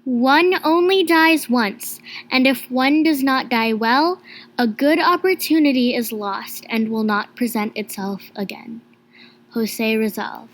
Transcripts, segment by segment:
One only dies once, and if one does not die well, a good opportunity is lost and will not present itself again. Jose Rizal.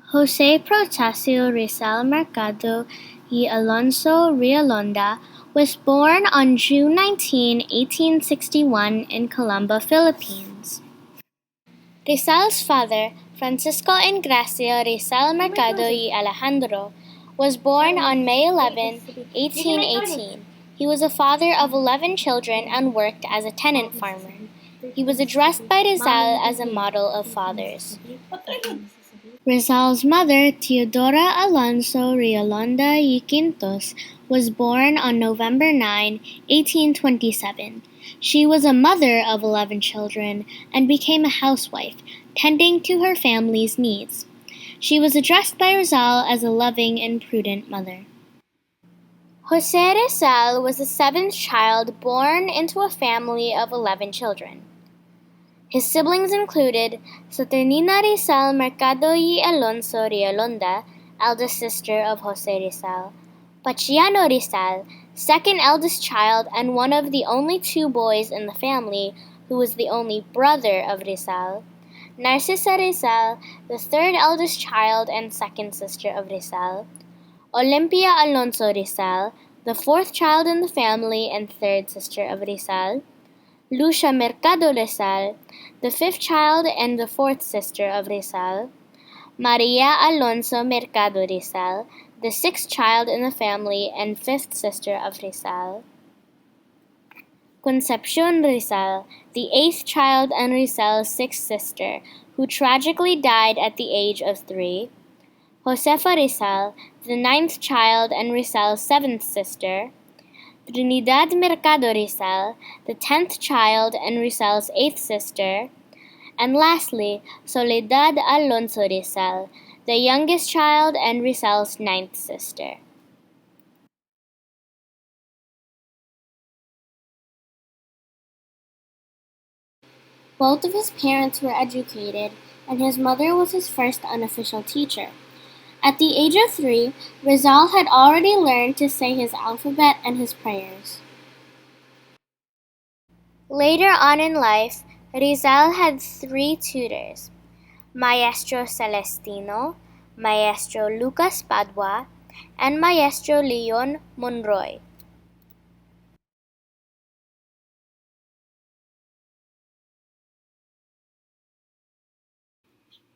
Jose Protasio Rizal Mercado y Alonso Realonda was born on June 19, 1861 in Calamba, Philippines. Rizal's father, Francisco Engracia Rizal Mercado y Alejandro, was born on May 11, 1818. He was a father of 11 children and worked as a tenant farmer. He was addressed by Rizal as a model of fathers. Rizal's mother, Teodora Alonso Realonda y Quintos, was born on November 9, 1827. She was a mother of 11 children and became a housewife, tending to her family's needs. She was addressed by Rizal as a loving and prudent mother. Jose Rizal was the seventh child born into a family of 11 children. His siblings included Saturnina Rizal Mercado y Alonso Realonda, eldest sister of Jose Rizal; Paciano Rizal, second eldest child and one of the only two boys in the family, who was the only brother of Rizal; Narcisa Rizal, the third eldest child and second sister of Rizal; Olimpia Alonso Rizal, the fourth child in the family and third sister of Rizal; Lucia Mercado Rizal, the fifth child and the fourth sister of Rizal; Maria Alonso Mercado Rizal, the sixth child in the family and fifth sister of Rizal; Concepcion Rizal, the eighth child and Rizal's sixth sister, who tragically died at the age of 3; Josefa Rizal, the ninth child and Rizal's seventh sister; Trinidad Mercado Rizal, the 10th child and Rizal's 8th sister; and lastly, Soledad Alonso Rizal, the youngest child and Rizal's 9th sister. Both of his parents were educated, and his mother was his first unofficial teacher. At the age of 3, Rizal had already learned to say his alphabet and his prayers. Later on in life, Rizal had 3 tutors: Maestro Celestino, Maestro Lucas Padua, and Maestro Leon Monroy.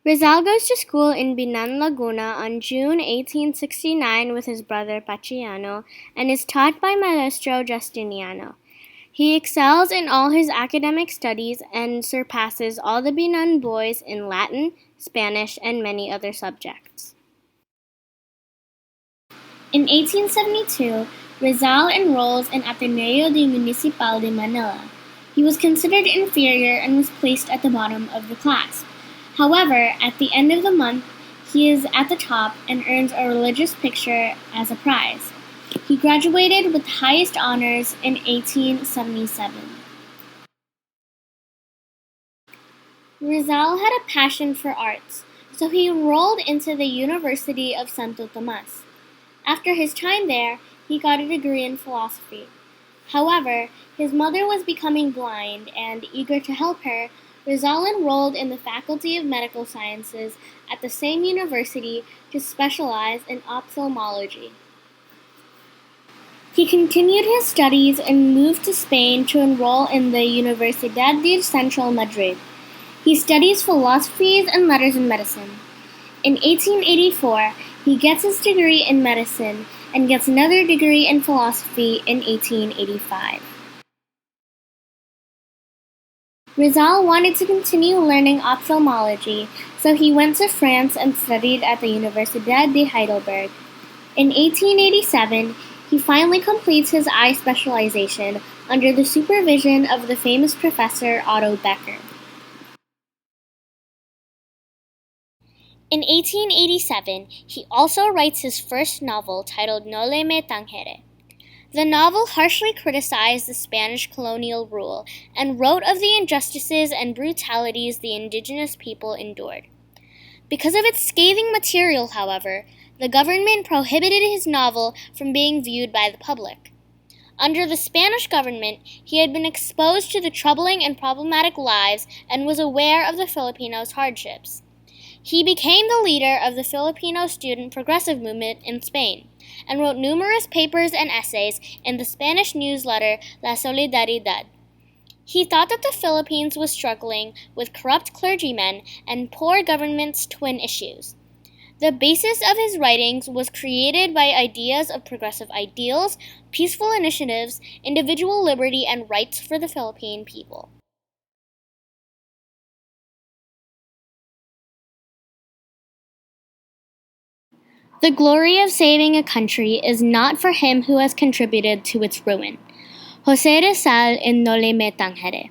Rizal goes to school in Binan, Laguna on June 1869 with his brother Paciano and is taught by Maestro Justiniano. He excels in all his academic studies and surpasses all the Binan boys in Latin, Spanish, and many other subjects. In 1872, Rizal enrolls in Ateneo de Municipal de Manila. He was considered inferior and was placed at the bottom of the class. However, at the end of the month, he is at the top and earns a religious picture as a prize. He graduated with highest honors in 1877. Rizal had a passion for arts, so he enrolled into the University of Santo Tomas. After his time there, he got a degree in philosophy. However, his mother was becoming blind, and eager to help her, Rizal enrolled in the Faculty of Medical Sciences at the same university to specialize in ophthalmology. He continued his studies and moved to Spain to enroll in the Universidad de Central Madrid. He studies philosophies and letters in medicine. In 1884, he gets his degree in medicine and gets another degree in philosophy in 1885. Rizal wanted to continue learning ophthalmology, so he went to France and studied at the Universidad de Heidelberg. In 1887, he finally completes his eye specialization under the supervision of the famous professor Otto Becker. In 1887, he also writes his first novel titled Noli Me Tangere. The novel harshly criticized the Spanish colonial rule and wrote of the injustices and brutalities the indigenous people endured. Because of its scathing material, however, the government prohibited his novel from being viewed by the public. Under the Spanish government, he had been exposed to the troubling and problematic lives and was aware of the Filipinos' hardships. He became the leader of the Filipino student progressive movement in Spain and wrote numerous papers and essays in the Spanish newsletter La Solidaridad. He thought that the Philippines was struggling with corrupt clergymen and poor government's twin issues. The basis of his writings was created by ideas of progressive ideals, peaceful initiatives, individual liberty, and rights for the Philippine people. The glory of saving a country is not for him who has contributed to its ruin. José Rizal in Noli Me Tangere.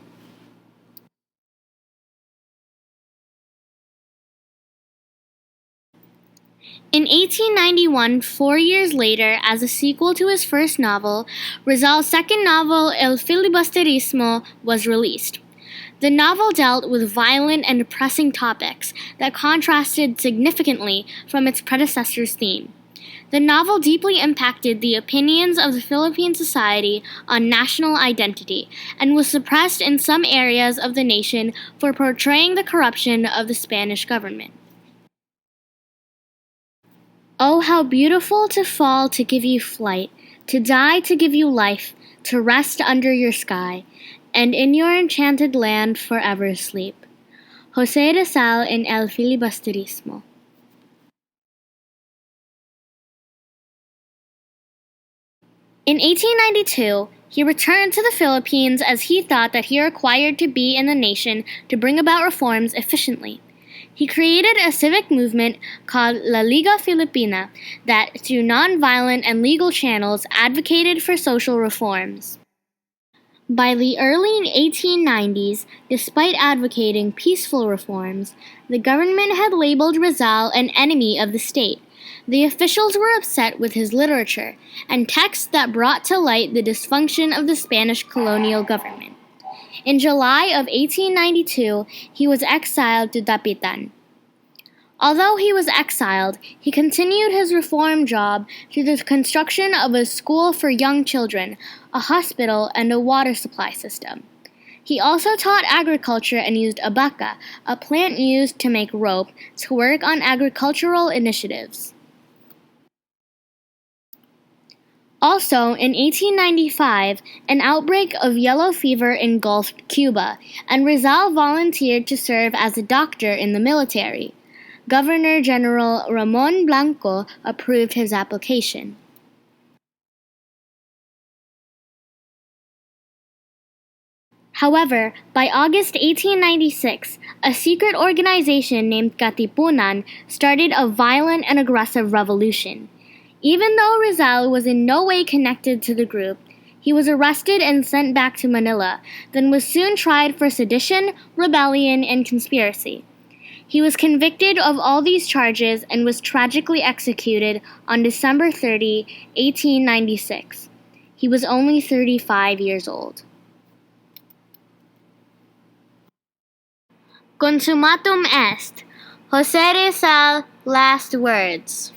In 1891, 4 years later, as a sequel to his first novel, Rizal's second novel, El Filibusterismo, was released. The novel dealt with violent and depressing topics that contrasted significantly from its predecessor's theme. The novel deeply impacted the opinions of the Philippine society on national identity and was suppressed in some areas of the nation for portraying the corruption of the Spanish government. Oh, how beautiful to fall to give you flight, to die to give you life, to rest under your sky, and in your enchanted land forever sleep. José Rizal in El Filibusterismo. In 1892, he returned to the Philippines as he thought that he required to be in the nation to bring about reforms efficiently. He created a civic movement called La Liga Filipina that, through nonviolent and legal channels, advocated for social reforms. By the early 1890s, despite advocating peaceful reforms, the government had labeled Rizal an enemy of the state. The officials were upset with his literature and texts that brought to light the dysfunction of the Spanish colonial government. In July of 1892, he was exiled to Dapitan. Although he was exiled, he continued his reform job through the construction of a school for young children, a hospital, and a water supply system. He also taught agriculture and used abaca, a plant used to make rope, to work on agricultural initiatives. Also, in 1895, an outbreak of yellow fever engulfed Cuba, and Rizal volunteered to serve as a doctor in the military. Governor General Ramon Blanco approved his application. However, by August 1896, a secret organization named Katipunan started a violent and aggressive revolution. Even though Rizal was in no way connected to the group, he was arrested and sent back to Manila, then was soon tried for sedition, rebellion, and conspiracy. He was convicted of all these charges and was tragically executed on December 30, 1896. He was only 35 years old. Consummatum est. José Rizal, last words.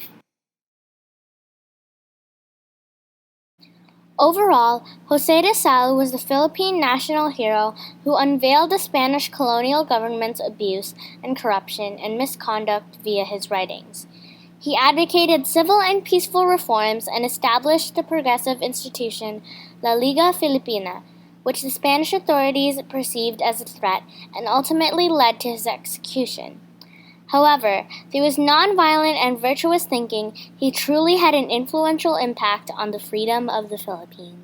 Overall, José Rizal was the Philippine national hero who unveiled the Spanish colonial government's abuse and corruption and misconduct via his writings. He advocated civil and peaceful reforms and established the progressive institution La Liga Filipina, which the Spanish authorities perceived as a threat and ultimately led to his execution. However, through his nonviolent and virtuous thinking, he truly had an influential impact on the freedom of the Philippines.